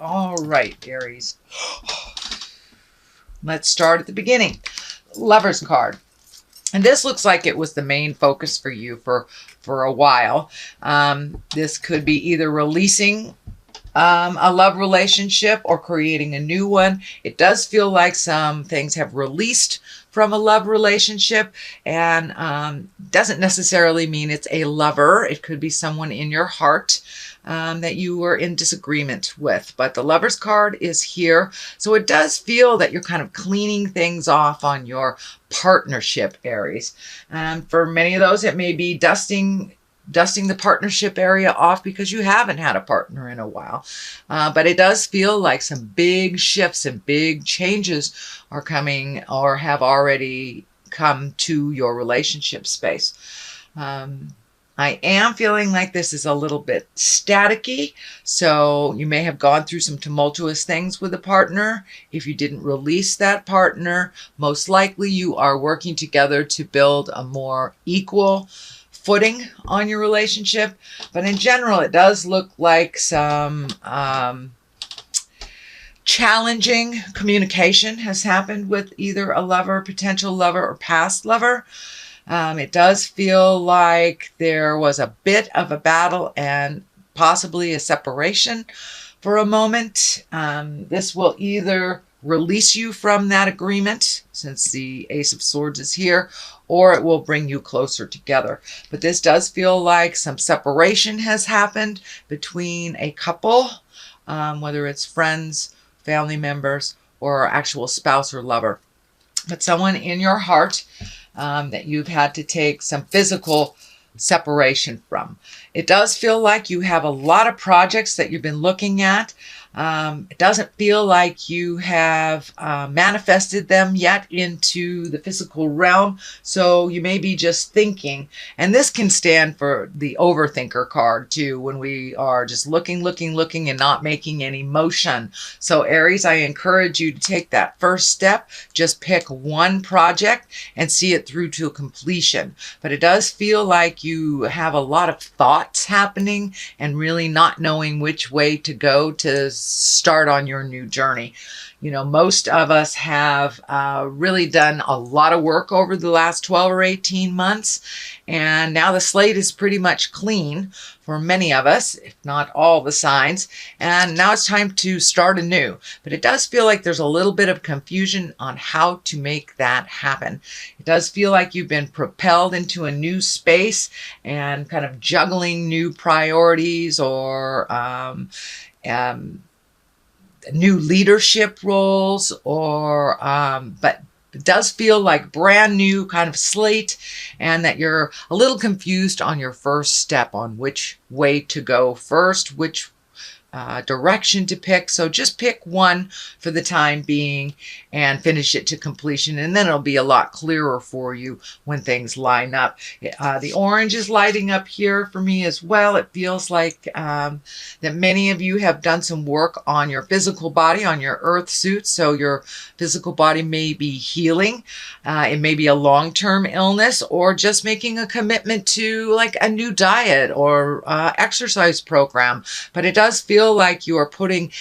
All right, Aries. Let's start at the beginning. Lover's card. And this looks like it was the main focus for you for a while. This could be either releasing a love relationship or creating a new one. It does feel like some things have released from a love relationship, and doesn't necessarily mean it's a lover. It could be someone in your heart that you were in disagreement with. But the Lover's card is here. So it does feel that you're kind of cleaning things off on your partnership, Aries. For many of those, it may be dusting the partnership area off because you haven't had a partner in a while. But it does feel like some big shifts and big changes are coming or have already come to your relationship space. I am feeling like this is a little bit staticky, so you may have gone through some tumultuous things with a partner. If you didn't release that partner, most likely you are working together to build a more equal footing on your relationship. But in general, it does look like some challenging communication has happened with either a lover, potential lover, or past lover. It does feel like there was a bit of a battle and possibly a separation for a moment. This will either release you from that agreement, since the Ace of Swords is here, or it will bring you closer together. But this does feel like some separation has happened between a couple, whether it's friends, family members, or actual spouse or lover. But someone in your heart that you've had to take some physical separation from. It does feel like you have a lot of projects that you've been looking at. It doesn't feel like you have manifested them yet into the physical realm. So you may be just thinking, and this can stand for the overthinker card too, when we are just looking and not making any motion. So Aries, I encourage you to take that first step. Just pick one project and see it through to completion. But it does feel like you have a lot of thoughts happening and really not knowing which way to go to start on your new journey. You know, most of us have really done a lot of work over the last 12 or 18 months, and now the slate is pretty much clean for many of us, if not all the signs, and now it's time to start anew. But it does feel like there's a little bit of confusion on how to make that happen. It does feel like you've been propelled into a new space and kind of juggling new priorities or new leadership roles, or but it does feel like brand new kind of slate, and that you're a little confused on your first step on which way to go first, which direction to pick. So just pick one for the time being and finish it to completion, and then it'll be a lot clearer for you when things line up. The orange is lighting up here for me as well. It feels like that many of you have done some work on your physical body, on your earth suit, so your physical body may be healing. It may be a long-term illness, or just making a commitment to like a new diet or exercise program. But it does feel like you are putting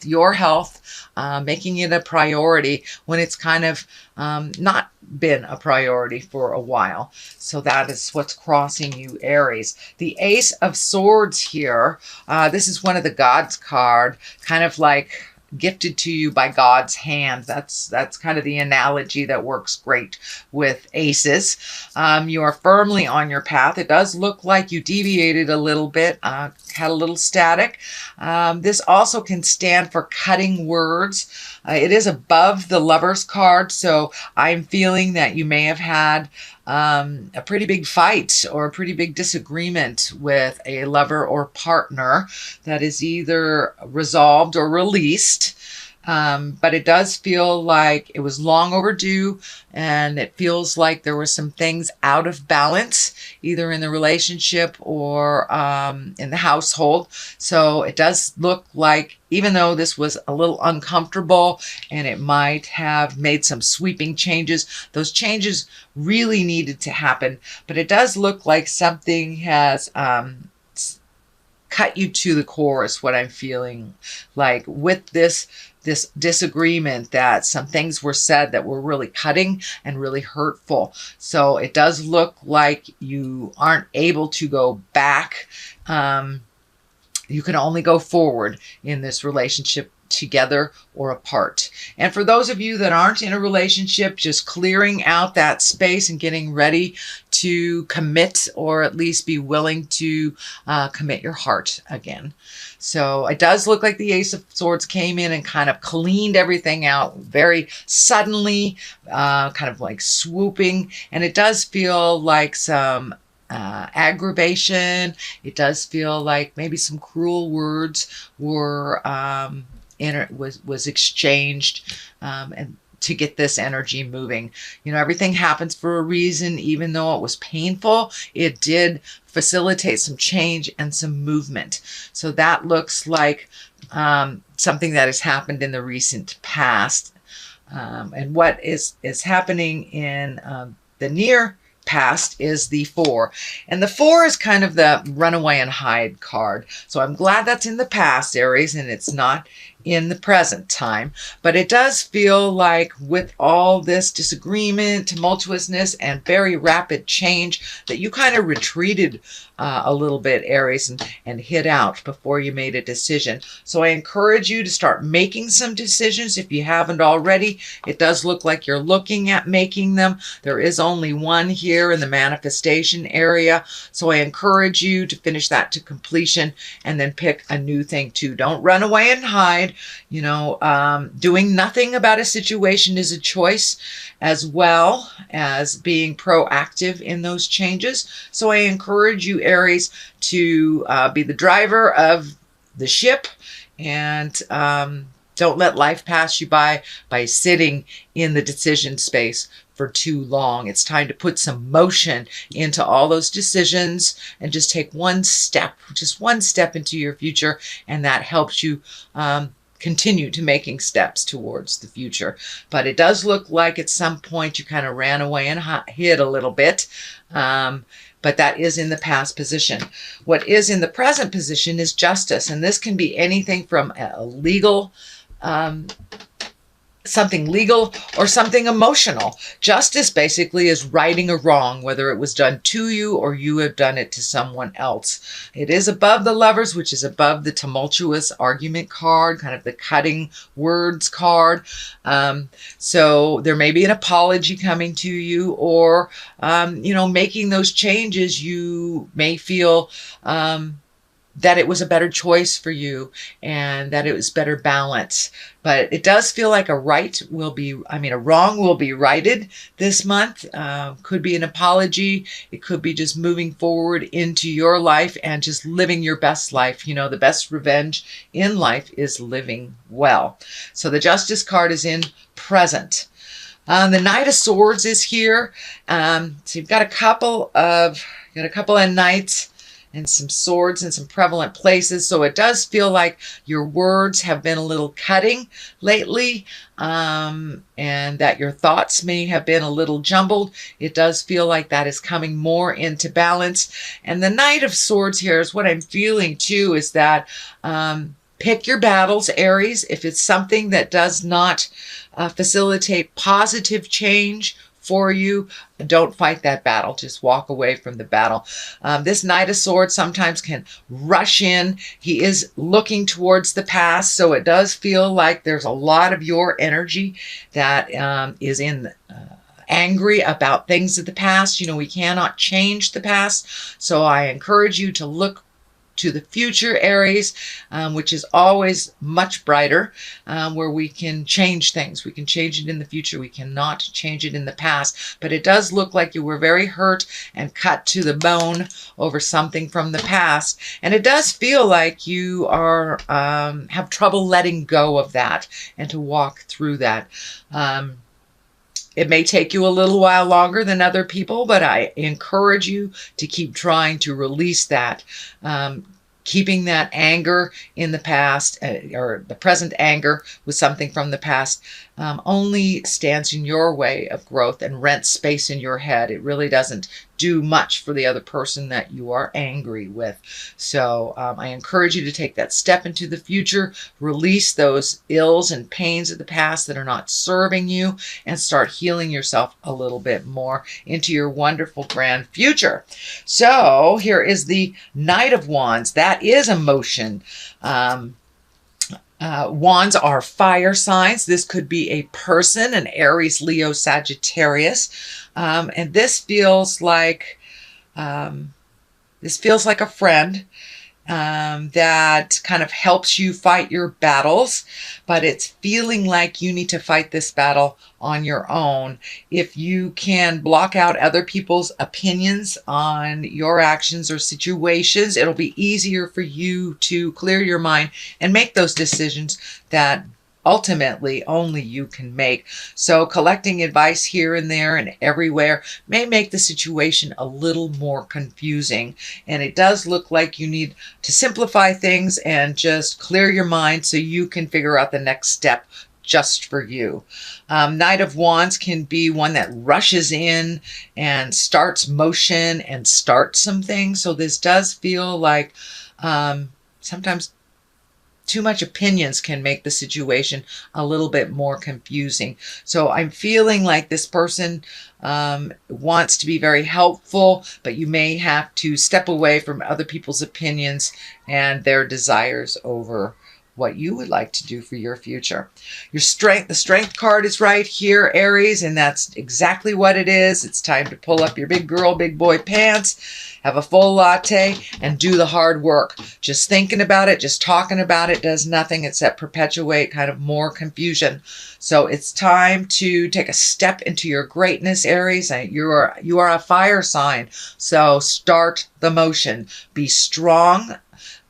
your health, making it a priority when it's kind of not been a priority for a while. So that is what's crossing you, Aries. The Ace of Swords here, this is one of the Gods card, kind of like gifted to you by God's hand. That's kind of the analogy that works great with aces. You are firmly on your path. It does look like you deviated a little bit, had a little static. This also can stand for cutting words. It is above the Lover's card, so I'm feeling that you may have had a pretty big fight or a pretty big disagreement with a lover or partner that is either resolved or released. But it does feel like it was long overdue, and it feels like there were some things out of balance, either in the relationship or in the household. So it does look like, even though this was a little uncomfortable and it might have made some sweeping changes, those changes really needed to happen. But it does look like something has cut you to the core is what I'm feeling like with this disagreement, that some things were said that were really cutting and really hurtful. So it does look like you aren't able to go back. You can only go forward in this relationship, together or apart. And for those of you that aren't in a relationship, just clearing out that space and getting ready to commit, or at least be willing to commit your heart again. So it does look like the Ace of Swords came in and kind of cleaned everything out very suddenly, kind of like swooping. And it does feel like some aggravation. It does feel like maybe some cruel words were was exchanged, and to get this energy moving. You know, everything happens for a reason. Even though it was painful, it did facilitate some change and some movement. So that looks like something that has happened in the recent past. And what is happening in the near past is the 4. And the 4 is kind of the runaway and hide card. So I'm glad that's in the past, Aries, and it's not in the present time. But it does feel like with all this disagreement, tumultuousness, and very rapid change, that you kind of retreated a little bit, Aries, and hid out before you made a decision. So I encourage you to start making some decisions if you haven't already. It does look like you're looking at making them. There is only one here in the manifestation area. So I encourage you to finish that to completion and then pick a new thing too. Don't run away and hide. You know, doing nothing about a situation is a choice, as well as being proactive in those changes. So I encourage you, Aries, to be the driver of the ship, and don't let life pass you by sitting in the decision space for too long. It's time to put some motion into all those decisions and just take one step into your future, and that helps you continue to making steps towards the future. But it does look like at some point you kind of ran away and hid a little bit. But that is in the past position. What is in the present position is justice. And this can be anything from a legal, something legal or something emotional. Justice basically is righting a wrong, whether it was done to you or you have done it to someone else. It is above the Lovers, which is above the tumultuous argument card, kind of the cutting words card. So there may be an apology coming to you, or, you know, making those changes. You may feel that it was a better choice for you and that it was better balance. But it does feel like a wrong will be righted this month. Could be an apology. It could be just moving forward into your life and just living your best life. You know, the best revenge in life is living well. So the Justice card is in present. The Knight of Swords is here. So you've got a couple of knights and some swords in some prevalent places. So it does feel like your words have been a little cutting lately, and that your thoughts may have been a little jumbled. It does feel like that is coming more into balance. And the Knight of Swords here is what I'm feeling too, is that pick your battles, Aries. If it's something that does not facilitate positive change for you, don't fight that battle. Just walk away from the battle. This Knight of Swords sometimes can rush in. He is looking towards the past, so it does feel like there's a lot of your energy that is in angry about things of the past. You know, we cannot change the past, so I encourage you to look to the future, Aries, which is always much brighter, where we can change things. We can change it in the future. We cannot change it in the past. But it does look like you were very hurt and cut to the bone over something from the past. And it does feel like you are have trouble letting go of that and to walk through that. It may take you a little while longer than other people, but I encourage you to keep trying to release that. Keeping that anger in the past, or the present anger with something from the past, only stands in your way of growth and rents space in your head. It really doesn't do much for the other person that you are angry with. So I encourage you to take that step into the future, release those ills and pains of the past that are not serving you, and start healing yourself a little bit more into your wonderful grand future. So here is the Knight of Wands. That is emotion. Wands are fire signs. This could be a person, an Aries, Leo, Sagittarius. And this feels like a friend that kind of helps you fight your battles, but it's feeling like you need to fight this battle on your own. If you can block out other people's opinions on your actions or situations, it'll be easier for you to clear your mind and make those decisions that ultimately only you can make. So collecting advice here and there and everywhere may make the situation a little more confusing. And it does look like you need to simplify things and just clear your mind so you can figure out the next step just for you. Knight of Wands can be one that rushes in and starts motion and starts some things. So this does feel like sometimes too much opinions can make the situation a little bit more confusing. So I'm feeling like this person wants to be very helpful, but you may have to step away from other people's opinions and their desires over what you would like to do for your future. Your strength, the Strength card is right here, Aries, and that's exactly what it is. It's time to pull up your big girl, big boy pants, have a full latte, and do the hard work. Just thinking about it, just talking about it does nothing except perpetuate kind of more confusion. So it's time to take a step into your greatness, Aries. You are a fire sign, so start the motion. Be strong.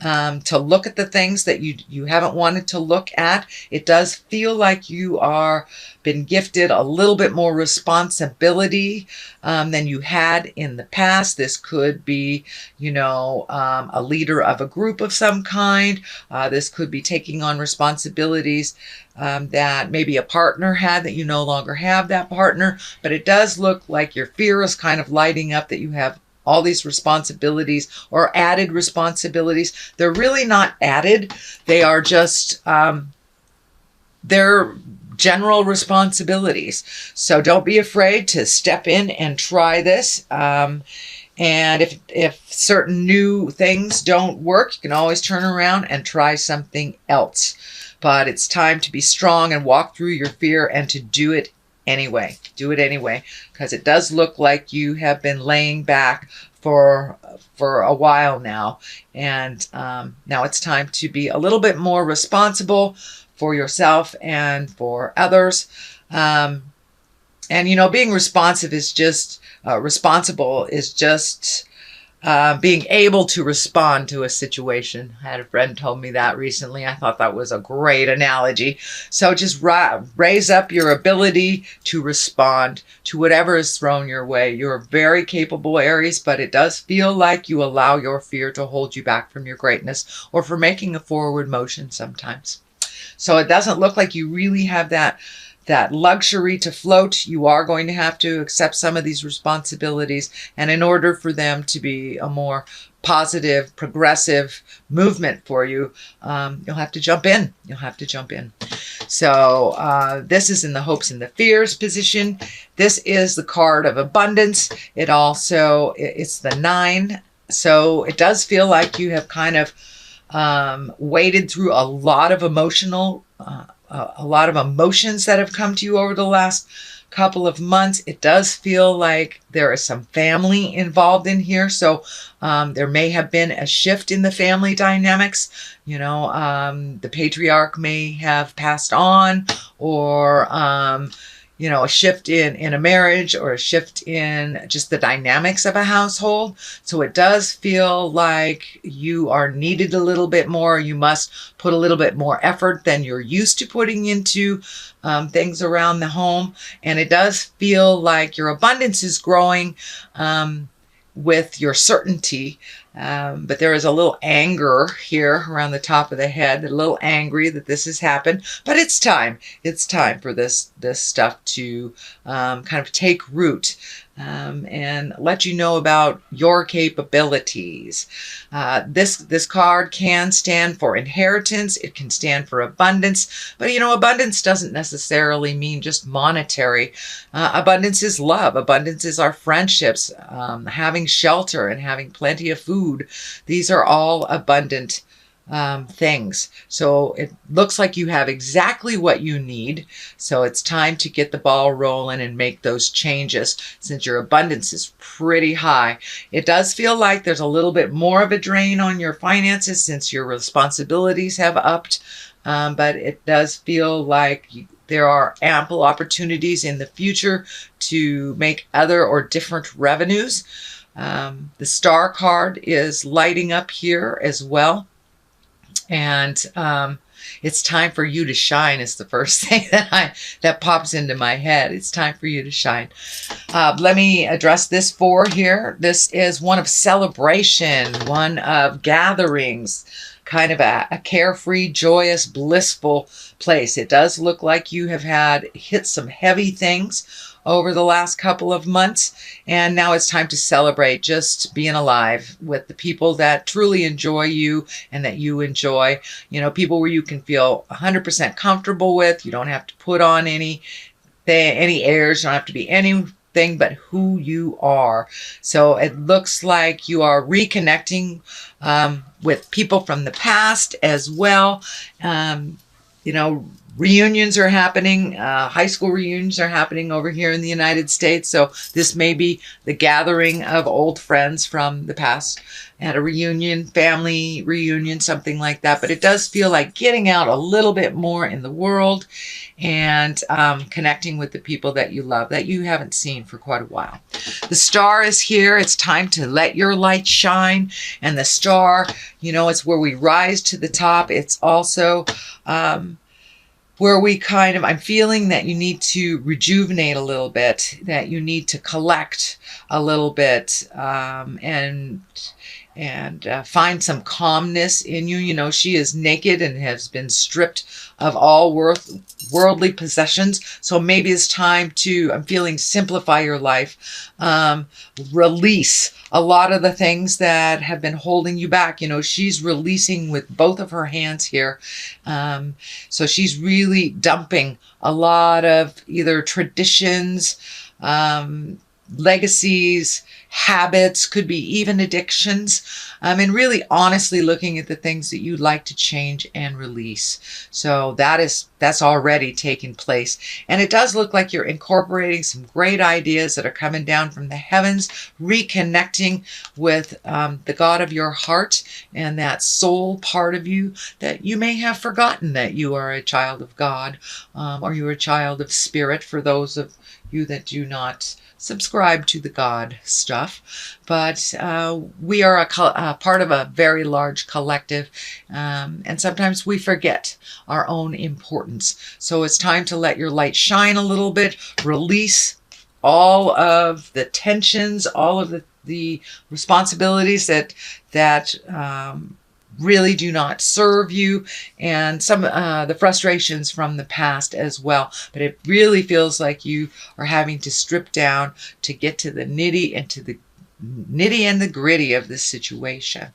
To look at the things that you haven't wanted to look at. It does feel like you are been gifted a little bit more responsibility than you had in the past. This could be, a leader of a group of some kind. This could be taking on responsibilities that maybe a partner had that you no longer have that partner. But it does look like your fear is kind of lighting up that you have all these responsibilities or added responsibilities. They're really not added. They are just, they're general responsibilities. So don't be afraid to step in and try this. And if certain new things don't work, you can always turn around and try something else. But it's time to be strong and walk through your fear and to do it anyway. Do it anyway, because it does look like you have been laying back for a while now. And now it's time to be a little bit more responsible for yourself and for others. And, being responsible is just being able to respond to a situation. I had a friend told me that recently. I thought that was a great analogy. So just raise up your ability to respond to whatever is thrown your way. You're very capable, Aries, but it does feel like you allow your fear to hold you back from your greatness or for making a forward motion sometimes. So it doesn't look like you really have that luxury to float. You are going to have to accept some of these responsibilities. And in order for them to be a more positive, progressive movement for you, you'll have to jump in. You'll have to jump in. So this is in the hopes and the fears position. This is the card of abundance. It's the 9. So it does feel like you have kind of waded through a lot of emotions that have come to you over the last couple of months. It does feel like there is some family involved in here. So there may have been a shift in the family dynamics. The patriarch may have passed on, or a shift in a marriage, or a shift in just the dynamics of a household. So it does feel like you are needed a little bit more. You must put a little bit more effort than you're used to putting into things around the home. And it does feel like your abundance is growing with your certainty. But there is a little anger here around the top of the head, a little angry that this has happened. But it's time. It's time for this stuff to kind of take root. And let you know about your capabilities. This card can stand for inheritance. It can stand for abundance. But you know, abundance doesn't necessarily mean just monetary. Abundance is love. Abundance is our friendships, having shelter and having plenty of food. These are all abundant things. So it looks like you have exactly what you need. So it's time to get the ball rolling and make those changes since your abundance is pretty high. It does feel like there's a little bit more of a drain on your finances since your responsibilities have upped. But it does feel like there are ample opportunities in the future to make other or different revenues. The star card is lighting up here as well. And it's time for you to shine is the first thing that pops into my head. It's time for you to shine. Let me address this 4 here. This is one of celebration, one of gatherings, kind of a carefree, joyous, blissful place. It does look like you have hit some heavy things over the last couple of months, and now it's time to celebrate just being alive with the people that truly enjoy you and that you enjoy. You know, people where you can feel 100% comfortable with. You don't have to put on any airs. You don't have to be anything but who you are. So it looks like you are reconnecting with people from the past as well. You know, reunions are happening. High school reunions are happening over here in the United States. So this may be the gathering of old friends from the past at a reunion, family reunion, something like that. But it does feel like getting out a little bit more in the world and connecting with the people that you love, that you haven't seen for quite a while. The star is here. It's time to let your light shine. And the star, you know, it's where we rise to the top. It's also where we I'm feeling that you need to rejuvenate a little bit, that you need to collect a little bit, and find some calmness in you. You know, she is naked and has been stripped of all worldly possessions. So maybe it's time to, I'm feeling, simplify your life, release a lot of the things that have been holding you back. You know, she's releasing with both of her hands here. So she's really dumping a lot of either traditions, legacies, habits, could be even addictions, and really honestly looking at the things that you'd like to change and release. So that's already taken place. And it does look like you're incorporating some great ideas that are coming down from the heavens, reconnecting with the God of your heart and that soul part of you that you may have forgotten that you are a child of God, or you're a child of spirit for those of you that do not subscribe to the God stuff. But we are a part of a very large collective, and sometimes we forget our own importance. So it's time to let your light shine a little bit, release all of the tensions, all of the responsibilities that really do not serve you, and some the frustrations from the past as well. But it really feels like you are having to strip down to get to the nitty and the gritty of this situation.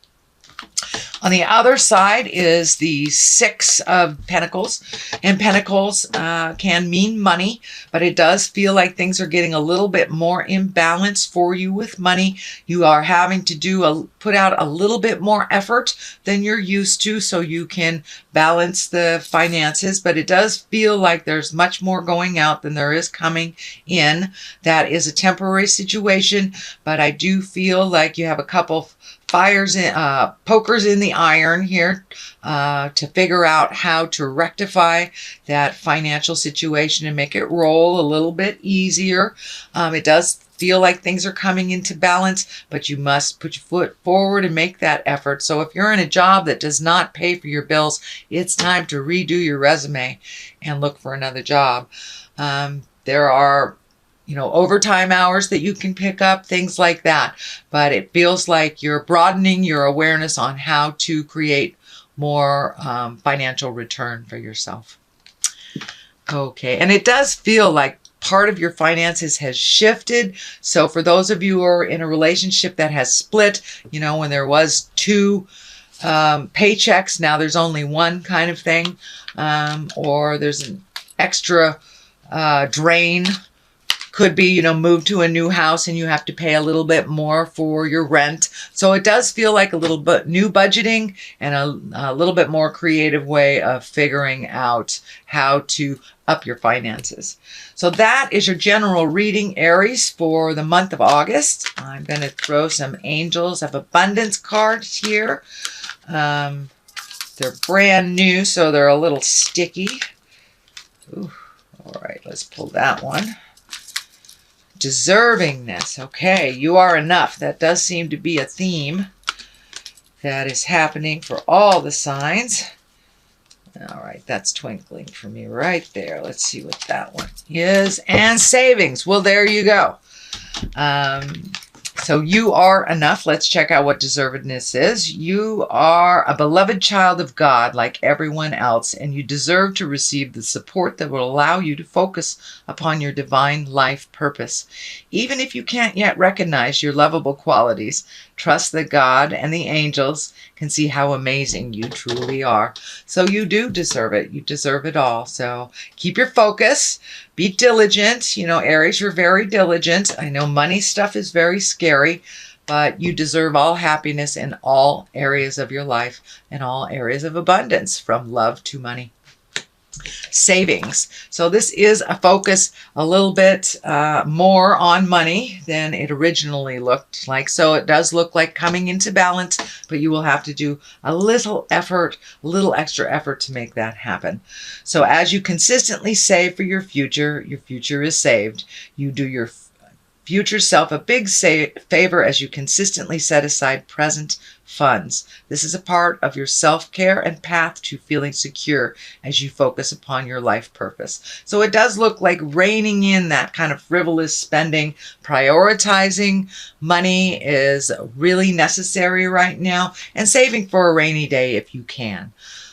On the other side is the 6 of Pentacles, and Pentacles can mean money, but it does feel like things are getting a little bit more imbalanced for you with money. You are having to put out a little bit more effort than you're used to so you can balance the finances, but it does feel like there's much more going out than there is coming in. That is a temporary situation, but I do feel like you have a couple pokers in the iron here to figure out how to rectify that financial situation and make it roll a little bit easier. It does feel like things are coming into balance, but you must put your foot forward and make that effort. So if you're in a job that does not pay for your bills, it's time to redo your resume and look for another job. There are overtime hours that you can pick up, things like that. But it feels like you're broadening your awareness on how to create more financial return for yourself. Okay, and it does feel like part of your finances has shifted. So for those of you who are in a relationship that has split, when there was two paychecks, now there's only one kind of thing, or there's an extra drain. Could be, move to a new house and you have to pay a little bit more for your rent. So it does feel like a little bit new budgeting and a little bit more creative way of figuring out how to up your finances. So that is your general reading, Aries, for the month of August. I'm going to throw some Angels of Abundance cards here. They're brand new, so they're a little sticky. Ooh, all right, let's pull that one. Deservingness. Okay, you are enough. That does seem to be a theme that is happening for all the signs. All right, that's twinkling for me right there. Let's see what that one is. And savings. Well, there you go. So you are enough. Let's check out what deservedness is. You are a beloved child of God like everyone else, and you deserve to receive the support that will allow you to focus upon your divine life purpose. Even if you can't yet recognize your lovable qualities, trust that God and the angels can see how amazing you truly are. So you do deserve it. You deserve it all. So keep your focus. Be diligent. Aries, you're very diligent. I know money stuff is very scary, but you deserve all happiness in all areas of your life and all areas of abundance, from love to money. Savings. So this is a focus a little bit more on money than it originally looked like. So it does look like coming into balance, but you will have to do a little effort, a little extra effort to make that happen. So as you consistently save for your future is saved. You do your future self a big favor as you consistently set aside present funds. This is a part of your self-care and path to feeling secure as you focus upon your life purpose. So it does look like reining in that kind of frivolous spending. Prioritizing money is really necessary right now, and saving for a rainy day if you can.